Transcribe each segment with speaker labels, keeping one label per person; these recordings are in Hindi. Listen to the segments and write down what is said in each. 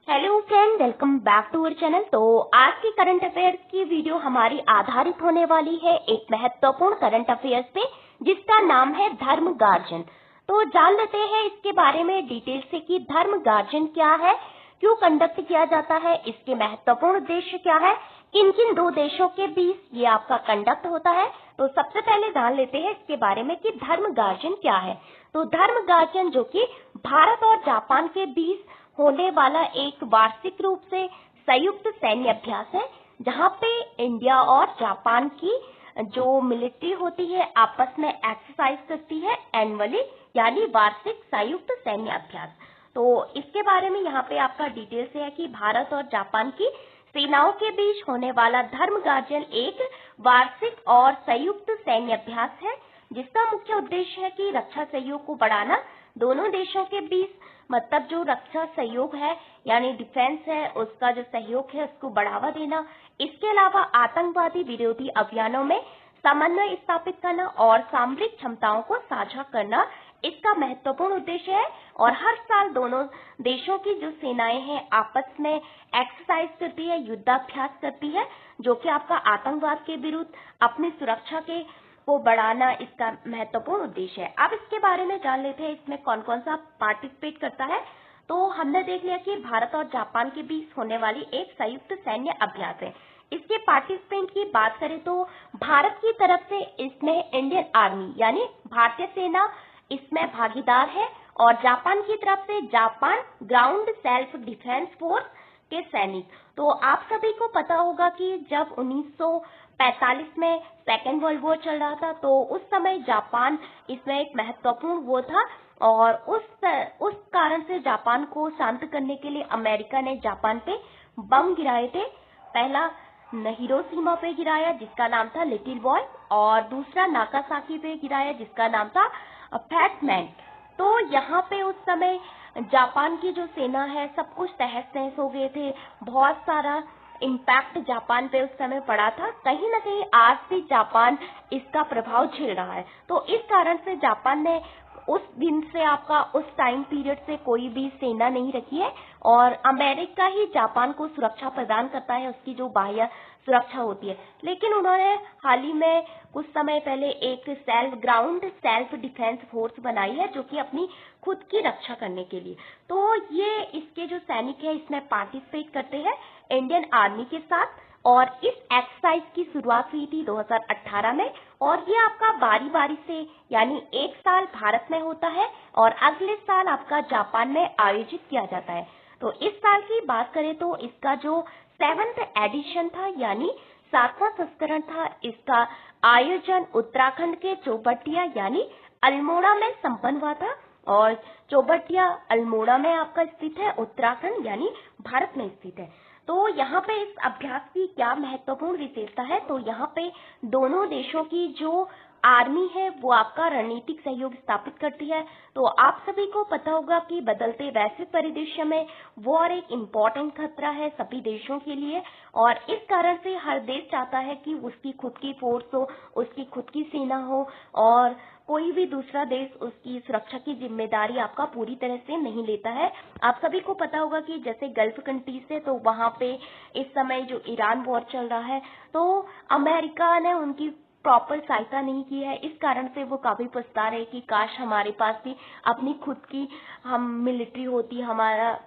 Speaker 1: Hello friend, welcome back to our channel. तो आज की करंट अफेयर्स की वीडियो हमारी आधारित होने वाली है एक महत्वपूर्ण करंट अफेयर्स पे, जिसका नाम है धर्म गार्जन। तो जान लेते हैं इसके बारे में डिटेल से कि धर्म गार्जन क्या है, क्यों कंडक्ट किया जाता है, इसके महत्वपूर्ण उद्देश्य क्या है, किन किन दो देशों के बीच ये आपका कंडक्ट होता है। तो सबसे पहले जान लेते हैं इसके बारे में कि धर्म गार्जन क्या है। तो धर्म गार्जन जो कि भारत और जापान के बीच होने वाला एक वार्षिक रूप से संयुक्त सैन्य अभ्यास है, जहां पे इंडिया और जापान की जो मिलिट्री होती है आपस में एक्सरसाइज करती है एनुअली, यानी वार्षिक संयुक्त सैन्य अभ्यास। तो इसके बारे में यहाँ पे आपका डिटेल से है कि भारत और जापान की सेनाओं के बीच होने वाला धर्म गार्जन एक वार्षिक और संयुक्त सैन्य अभ्यास है, जिसका मुख्य उद्देश्य है कि रक्षा सहयोग को बढ़ाना, दोनों देशों के बीच मतलब जो रक्षा सहयोग है यानी डिफेंस है, उसका जो सहयोग है उसको बढ़ावा देना। इसके अलावा आतंकवादी विरोधी अभियानों में समन्वय स्थापित करना और सामरिक क्षमताओं को साझा करना इसका महत्वपूर्ण उद्देश्य है। और हर साल दोनों देशों की जो सेनाएं हैं आपस में एक्सरसाइज करती है, युद्धाभ्यास करती है, जो कि आपका आतंकवाद के विरुद्ध अपनी सुरक्षा के को बढ़ाना इसका महत्वपूर्ण उद्देश्य है। अब इसके बारे में जान लेते हैं इसमें कौन कौन सा पार्टिसिपेट करता है। तो हमने देख लिया कि भारत और जापान के बीच होने वाली एक संयुक्त सैन्य अभ्यास है। इसके पार्टिसिपेंट की बात करें तो भारत की तरफ से इसमें इंडियन आर्मी यानी भारतीय सेना इसमें भागीदार है, और जापान की तरफ से Japan ground self defence force के सैनिक। तो आप सभी को पता होगा कि जब 1945 में सेकेंड वर्ल्ड वॉर चल रहा था, तो उस समय जापान इसमें एक महत्वपूर्ण वो था, और उस कारण से जापान को शांत करने के लिए अमेरिका ने जापान पे बम गिराए थे। पहला हिरोशिमा पे गिराया जिसका नाम था लिटिल बॉय, और दूसरा नागासाकी पे गिराया जिसका नाम था फैट मैन। तो यहाँ पे उस समय जापान की जो सेना है सब कुछ तहस नहस हो गए थे, बहुत सारा इम्पैक्ट जापान पे उस समय पड़ा था। कहीं ना कहीं आज भी जापान इसका प्रभाव झेल रहा है। तो इस कारण से जापान ने उस दिन से आपका उस टाइम पीरियड से कोई भी सेना नहीं रखी है, और अमेरिका ही जापान को सुरक्षा प्रदान करता है, उसकी जो बाह्य सुरक्षा होती है। लेकिन उन्होंने हाल ही में कुछ समय पहले एक ग्राउंड सेल्फ डिफेंस फोर्स बनाई है, जो कि अपनी खुद की रक्षा करने के लिए। तो ये इसके जो सैनिक है इसमें पार्टिसिपेट करते हैं इंडियन आर्मी के साथ, और इस एक्सरसाइज की शुरुआत हुई थी 2018 में, और ये आपका बारी बारी से यानी एक साल भारत में होता है और अगले साल आपका जापान में आयोजित किया जाता है। तो इस साल की बात करें तो इसका जो 7th एडिशन था यानी 7वां संस्करण था, इसका आयोजन उत्तराखंड के चौबटिया यानी अल्मोड़ा में संपन्न हुआ था, और चौबटिया अल्मोड़ा में आपका स्थित है, उत्तराखंड यानी भारत में स्थित है। तो यहाँ पे इस अभ्यास की क्या महत्वपूर्ण विशेषता है, तो यहाँ पे दोनों देशों की जो आर्मी है वो आपका रणनीतिक सहयोग स्थापित करती है। तो आप सभी को पता होगा कि बदलते वैश्विक परिदृश्य में वॉर एक इम्पोर्टेंट खतरा है सभी देशों के लिए, और इस कारण से हर देश चाहता है कि उसकी खुद की फोर्स हो, उसकी खुद की सेना हो, और कोई भी दूसरा देश उसकी सुरक्षा की जिम्मेदारी आपका पूरी तरह से नहीं लेता है। आप सभी को पता होगा कि जैसे गल्फ कंट्रीज है, तो वहां पे इस समय जो ईरान वॉर चल रहा है, तो अमेरिका ने उनकी प्रॉपर सहायता नहीं की है। इस कारण से वो काफी पछता रहे कि काश हमारे पास भी अपनी खुद की हम मिलिट्री होती, हमारा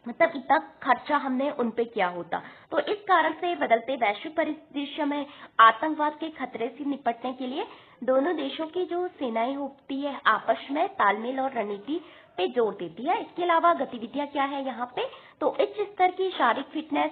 Speaker 1: मतलब इतना खर्चा हमने उन पे किया होता। तो इस कारण से बदलते वैश्विक परिदृश्य में आतंकवाद के खतरे से निपटने के लिए दोनों देशों की जो सेनाएं होती है आपस में तालमेल और रणनीति पे जोर देती है। इसके अलावा गतिविधियां क्या है यहाँ पे, तो उच्च स्तर की शारीरिक फिटनेस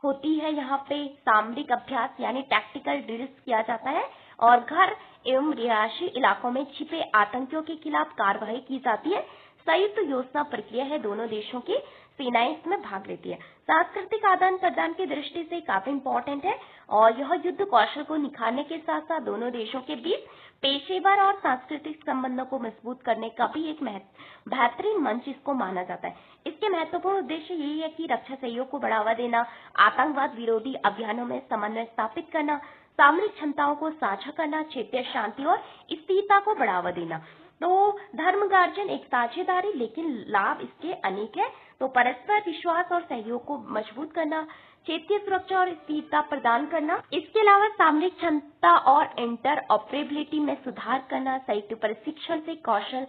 Speaker 1: होती है, यहाँ पे सामरिक अभ्यास यानी टैक्टिकल ड्रिल्स किया जाता है, और घर एवं रिहायशी इलाकों में छिपे आतंकियों के खिलाफ कार्रवाई की जाती है। संयुक्त योजना प्रक्रिया है, दोनों देशों की सेनाएं इसमें भाग लेती है। सांस्कृतिक आदान प्रदान की दृष्टि से काफी इम्पोर्टेंट है, और यह युद्ध कौशल को निखारने के साथ साथ दोनों देशों के बीच पेशेवर और सांस्कृतिक संबंधों को मजबूत करने का भी एक बेहतरीन मंच इसको माना जाता है। इसके महत्वपूर्ण उद्देश्य यही है कि रक्षा सहयोग को बढ़ावा देना, आतंकवाद विरोधी अभियानों में समन्वय स्थापित करना, सामरिक क्षमताओं को साझा करना, क्षेत्रीय शांति और स्थिरता को बढ़ावा देना। तो धर्मगार्जन एक साझेदारी, लेकिन लाभ इसके अनेक है। तो परस्पर विश्वास और सहयोग को मजबूत करना, क्षेत्रीय सुरक्षा और स्थिरता प्रदान करना, इसके अलावा सामरिक क्षमता और इंटरऑपरेबिलिटी में सुधार करना, संयुक्त प्रशिक्षण से कौशल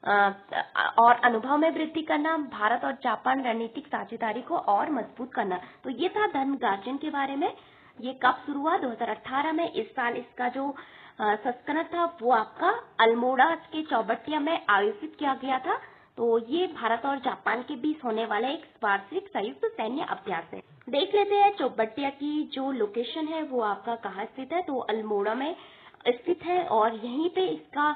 Speaker 1: और अनुभव में वृद्धि करना, भारत और जापान रणनीतिक साझेदारी को और मजबूत करना। तो ये था धर्मगार्जन के बारे में। ये कब शुरू हुआ? 2018 में। इस साल इसका जो संस्करण था वो आपका अल्मोड़ा के चौबटिया में आयोजित किया गया था। तो ये भारत और जापान के बीच होने वाला एक वार्षिक संयुक्त सैन्य अभ्यास है। देख लेते हैं चौबटिया की जो लोकेशन है वो आपका कहाँ स्थित है। तो अल्मोड़ा में स्थित है और यहीं पे इसका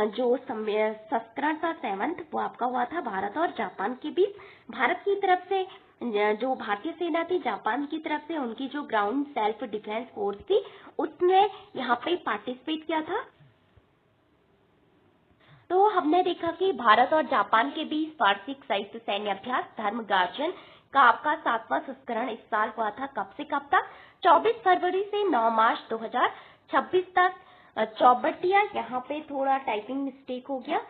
Speaker 1: जो संस्करण था 7वां वो आपका हुआ था भारत और जापान के बीच। भारत की तरफ से जो भारतीय सेना थी, जापान की तरफ से उनकी जो ग्राउंड सेल्फ डिफेंस फोर्स थी उसने यहाँ पे पार्टिसिपेट किया था। तो हमने देखा कि भारत और जापान के बीच वार्षिक संयुक्त सैन्य अभ्यास धर्मगार्जन का आपका 7वां संस्करण इस साल हुआ था। कब से कब तक? 24 फरवरी से 9 मार्च 2026 तक। चौबटिया, यहाँ पे थोड़ा टाइपिंग मिस्टेक हो गया,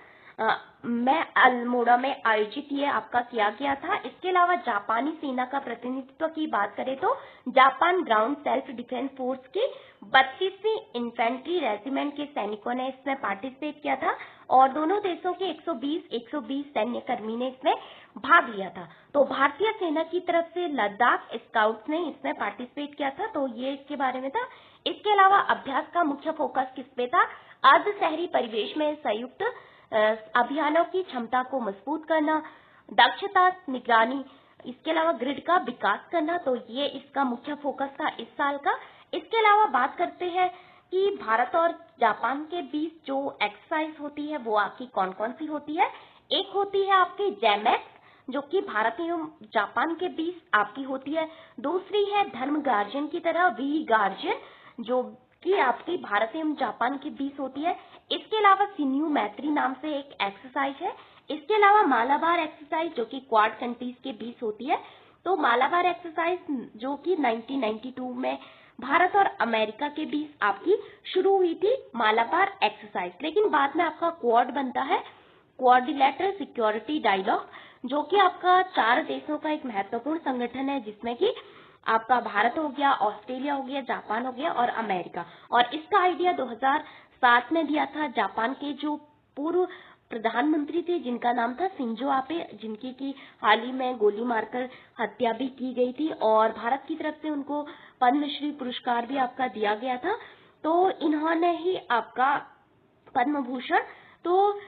Speaker 1: मैं अल्मोड़ा में आयोजित ये आपका किया गया था। इसके अलावा जापानी सेना का प्रतिनिधित्व की बात करें तो Japan ground self defence force की 32वीं इन्फेंट्री रेजिमेंट के सैनिकों ने इसमें पार्टिसिपेट किया था और दोनों देशों के 120 सैन्य कर्मी ने इसमें भाग लिया था। तो भारतीय सेना की तरफ से लद्दाख स्काउट्स ने इसमें पार्टिसिपेट किया था। तो ये इसके बारे में था। इसके अलावा अभ्यास का मुख्य फोकस किस पे था? अर्ध शहरी परिवेश में संयुक्त अभियानों की क्षमता को मजबूत करना, दक्षता, निगरानी, इसके अलावा ग्रिड का विकास करना। तो ये इसका मुख्य फोकस था इस साल का। इसके अलावा बात करते हैं कि भारत और जापान के बीच जो एक्सरसाइज होती है वो आपकी कौन कौन सी होती है। एक होती है आपकी जैमैक्स, जो कि भारत एवं जापान के बीच आपकी होती है। दूसरी है धर्मगार्जन की तरह वी गार्जन, जो कि आपकी भारत एवं जापान के बीच होती है। इसके अलावा सिन्यू मैत्री नाम से एक एक्सरसाइज है। इसके अलावा मालाबार एक्सरसाइज, जो कि क्वाड कंट्रीज के बीच होती है। तो मालाबार एक्सरसाइज जो कि 1992 में भारत और अमेरिका के बीच आपकी शुरू हुई थी मालाबार एक्सरसाइज, लेकिन बाद में आपका क्वाड बनता है, क्वाड्रिलेटरल सिक्योरिटी डायलॉग, जो कि आपका 4 देशों का एक महत्वपूर्ण संगठन है, जिसमें कि आपका भारत हो गया, ऑस्ट्रेलिया हो गया, जापान हो गया और अमेरिका। और इसका आइडिया 2007 में दिया था जापान के जो पूर्व प्रधानमंत्री थे, जिनका नाम था शिंजो आबे, जिनकी की हाल ही में गोली मारकर हत्या भी की गई थी और भारत की तरफ से उनको पद्मश्री पुरस्कार भी आपका दिया गया था। तो इन्होंने ही आपका पद्म भूषण, तो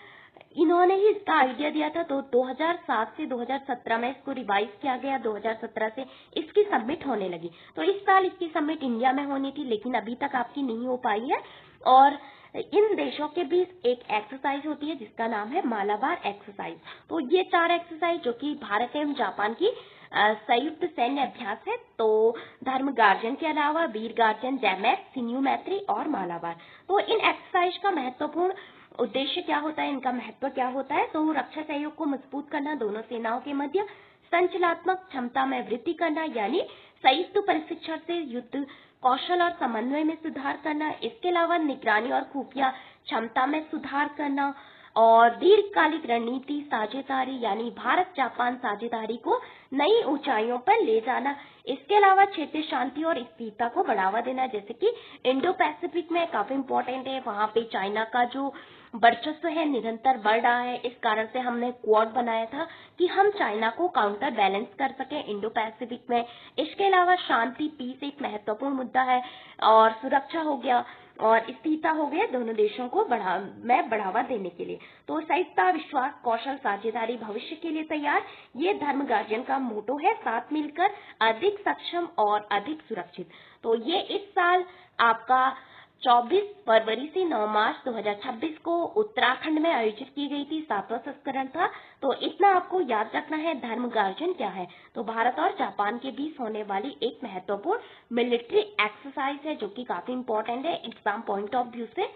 Speaker 1: इन्होंने ही इसका आइडिया दिया था। तो 2007 से 2017 में इसको रिवाइज किया गया, 2017 से इसकी सबमिट होने लगी। तो इस साल इसकी सबमिट इंडिया में होनी थी, लेकिन अभी तक आपकी नहीं हो पाई है। और इन देशों के बीच एक एक्सरसाइज होती है जिसका नाम है मालाबार एक्सरसाइज। तो ये 4 एक्सरसाइज जो कि भारत एवं जापान की संयुक्त सैन्य अभ्यास है। तो धर्मगार्जन के अलावा वीर गार्जन, जैमैक्स, सिन्यू मैत्री और मालाबार। तो इन एक्सरसाइज का महत्वपूर्ण उद्देश्य क्या होता है, इनका महत्व क्या होता है? तो रक्षा सहयोग को मजबूत करना, दोनों सेनाओं के मध्य संचालनात्मक क्षमता में वृद्धि करना, यानी संयुक्त प्रशिक्षण से युद्ध कौशल और समन्वय में सुधार करना। इसके अलावा निगरानी और खुफिया क्षमता में सुधार करना और दीर्घकालिक रणनीति साझेदारी, यानी भारत जापान साझेदारी को नई ऊंचाइयों पर ले जाना। इसके अलावा क्षेत्रीय शांति और स्थिरता को बढ़ावा देना, जैसे कि इंडो पैसिफिक में काफी इंपॉर्टेंट है। वहां पे चाइना का जो वर्चस्व है निरंतर बढ़ रहा है। इस कारण से हमने क्वाड बनाया था कि हम चाइना को काउंटर बैलेंस कर सके इंडो पैसिफिक में। इसके अलावा शांति, पीस एक महत्वपूर्ण मुद्दा है और सुरक्षा हो गया और स्थिरता हो गया, दोनों देशों को बढ़ावा देने के लिए। तो संयुक्ता, विश्वास, कौशल, साझेदारी, भविष्य के लिए तैयार, ये धर्मगार्जन का मोटो है। साथ मिलकर अधिक सक्षम और अधिक सुरक्षित। तो ये इस साल आपका 24 फरवरी से 9 मार्च 2026 को उत्तराखंड में आयोजित की गई थी, 7वां संस्करण था। तो इतना आपको याद रखना है धर्मगार्जन क्या है। तो भारत और जापान के बीच होने वाली एक महत्वपूर्ण मिलिट्री एक्सरसाइज है, जो कि काफी इंपॉर्टेंट है एग्जाम पॉइंट ऑफ व्यू से।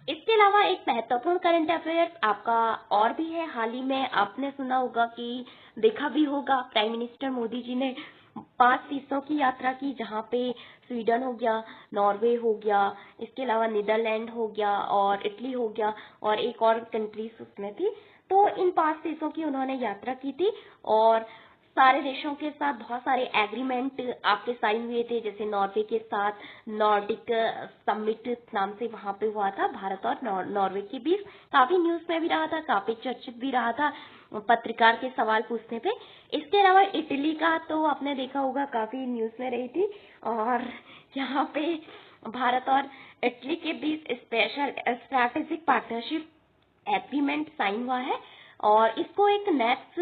Speaker 1: इसके अलावा एक महत्वपूर्ण करंट अफेयर्स आपका और भी है। हाल ही में आपने सुना होगा कि देखा भी होगा, प्राइम मिनिस्टर मोदी जी ने 5 देशों की यात्रा की, जहाँ पे स्वीडन हो गया, नॉर्वे हो गया, इसके अलावा नीदरलैंड हो गया और इटली हो गया और एक और कंट्रीज उसमें थी। तो इन 5 देशों की उन्होंने यात्रा की थी और सारे देशों के साथ बहुत सारे एग्रीमेंट आपके साइन हुए थे। जैसे नॉर्वे के साथ नॉर्डिक समिट नाम से वहां पे हुआ था भारत और नॉर्वे के बीच। काफी न्यूज में भी रहा था, काफी चर्चित भी रहा था पत्रकार के सवाल पूछने पे। इसके अलावा इटली का तो आपने देखा होगा, काफी न्यूज में रही थी और यहाँ पे भारत और इटली के बीच special strategic partnership agreement sign हुआ है और इसको एक नेक्स्ट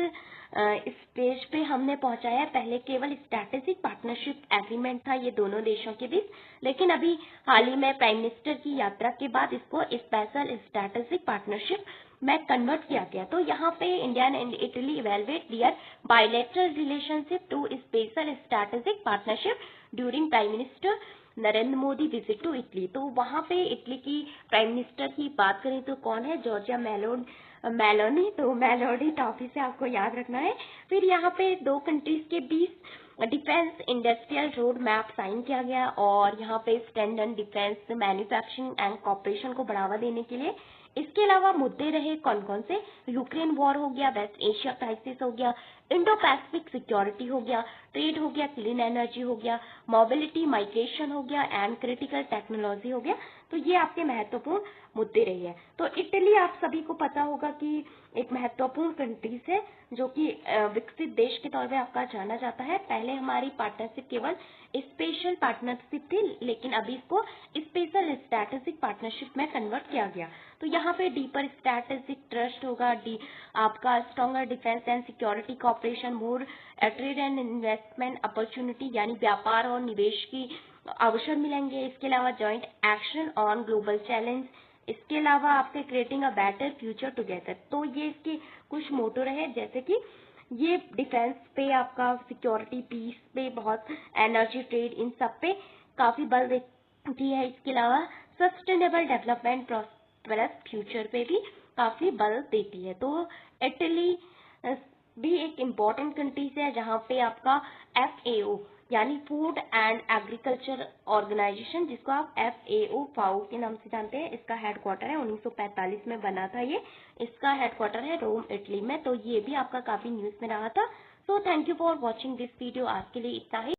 Speaker 1: स्टेज पे हमने पहुंचाया है। पहले केवल स्ट्रैटेजिक पार्टनरशिप एग्रीमेंट था ये दोनों देशों के बीच, लेकिन अभी हाल ही में प्राइम मिनिस्टर की यात्रा के बाद इसको स्पेशल स्ट्रैटेजिक पार्टनरशिप में कन्वर्ट किया गया। तो यहाँ पे India and Italy evaluate their bilateral relationship to special strategic partnership during prime minister Narendra Modi visit to Italy. तो वहां पे इटली की प्राइम मिनिस्टर की बात करें तो कौन है, जॉर्जिया मेलोनी। तो मेलोडी टॉफी से आपको याद रखना है। फिर यहाँ पे दो कंट्रीज के बीच defence industrial road map sign किया गया और यहाँ पे standard defence manufacturing and cooperation को बढ़ावा देने के लिए। इसके अलावा मुद्दे रहे कौन कौन से, यूक्रेन वॉर हो गया, वेस्ट एशिया क्राइसिस हो गया, इंडो पैसिफिक सिक्योरिटी हो गया, ट्रेड हो गया, क्लीन एनर्जी हो गया, मोबिलिटी माइग्रेशन हो गया एंड क्रिटिकल टेक्नोलॉजी हो गया। तो ये आपके महत्वपूर्ण मुद्दे रहे हैं। तो इटली आप सभी को पता होगा कि एक महत्वपूर्ण कंट्रीज है जो कि विकसित देश के तौर पे आपका जाना जाता है। पहले हमारी पार्टनरशिप केवल स्पेशल पार्टनरशिप थी, लेकिन अभी इसको स्पेशल स्ट्रैटेजिक पार्टनरशिप में कन्वर्ट किया गया। तो यहाँ पे डीपर स्ट्रैटेजिक ट्रस्ट होगा, आपका stronger defence and security corporation, more trade and investment opportunity यानी व्यापार और निवेश की अवसर मिलेंगे। इसके अलावा joint action on global challenge, इसके अलावा आपके creating a better future together. तो ये इसके कुछ मोटो रहे, जैसे कि ये डिफेंस पे, आपका सिक्योरिटी, पीस पे, बहुत एनर्जी, ट्रेड, इन सब पे काफी बल देती है। इसके अलावा सस्टेनेबल डेवलपमेंट, प्रॉस्पेरस फ्यूचर पे भी काफी बल देती है। तो इटली भी एक इम्पोर्टेंट कंट्रीज है जहाँ पे आपका FAO यानी फूड एंड एग्रीकल्चर ऑर्गेनाइजेशन, जिसको आप FAO फाओ के नाम से जानते हैं, इसका हेडक्वार्टर है 1945 में बना था ये। इसका हेडक्वार्टर है रोम इटली में। तो ये भी आपका काफी न्यूज में रहा था। So thank you for watching this video. आज के लिए इतना ही।